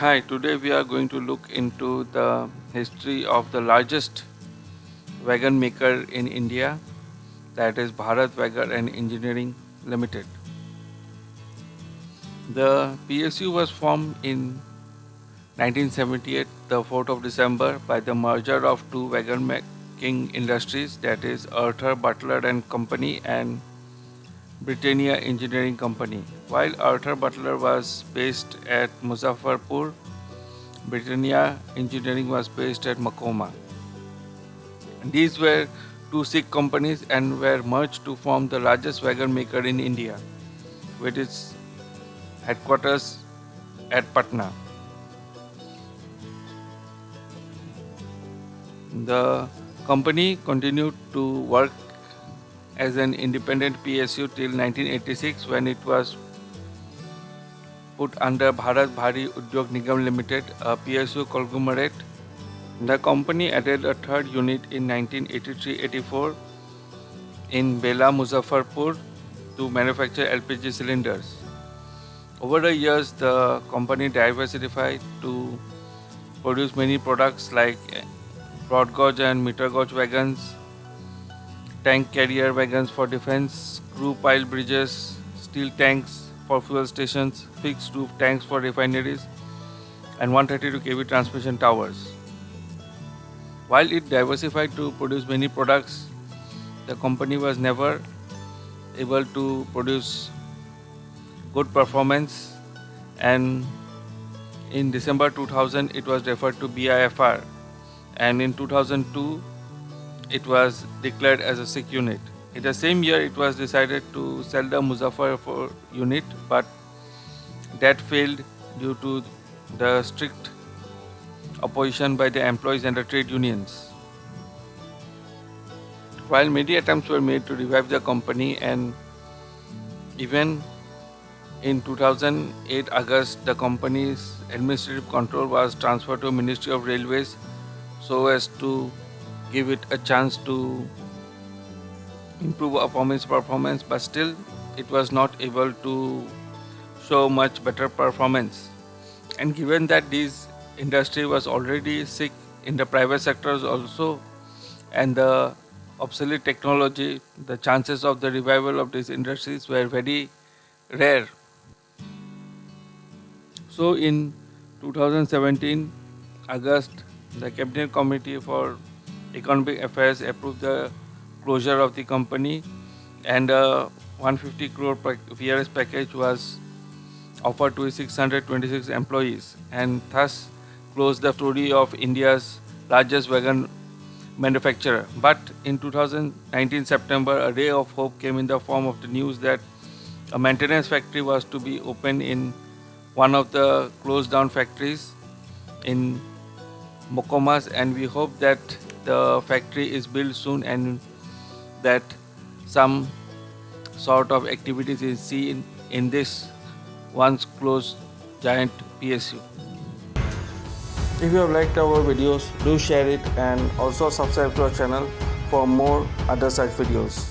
Hi, today we are going to look into the history of the largest wagon maker in India, that is Bharat Wagon and Engineering Limited. The PSU was formed in 1978, the 4th of December, by the merger of two wagon making industries, that is Arthur Butler and Company and Britannia Engineering Company. While Arthur Butler was based at Muzaffarpur, Britannia Engineering was based at Makoma. These were two Sikh companies and were merged to form the largest wagon maker in India, with its headquarters at Patna. The company continued to work as an independent PSU till 1986, when it was put under Bharat Bhari Udyog Nigam Limited, a PSU conglomerate. The company added a third unit in 1983-84 in Bela, Muzaffarpur, to manufacture LPG cylinders. Over the years, the company diversified to produce many products like broad gauge and meter gauge wagons, tank carrier wagons for defense, screw pile bridges, steel tanks for fuel stations, fixed roof tanks for refineries, and 132 kV transmission towers. While it diversified to produce many products, the company was never able to produce good performance, and in December 2000 it was referred to BIFR, and in 2002 it was declared as a Sikh unit. In the same year it was decided to sell the Muzaffarpur unit, but that failed due to the strict opposition by the employees and the trade unions. While many attempts were made to revive the company, and even in 2008 August, the company's administrative control was transferred to Ministry of Railways so as to give it a chance to improve upon its performance, but still it was not able to show much better performance. And given that this industry was already sick in the private sectors also, and the obsolete technology, the chances of the revival of these industries were very rare. So in 2017 August, the Cabinet Committee for Economic Affairs approved the closure of the company, and a 150 crore VRS package was offered to 626 employees, and thus closed the story of India's largest wagon manufacturer. But in 2019 September, a ray of hope came in the form of the news that a maintenance factory was to be opened in one of the closed down factories in Mokomas, and we hope that the factory is built soon and that some sort of activities is seen in this once closed giant PSU. If you have liked our videos, do share it and also subscribe to our channel for more other such videos.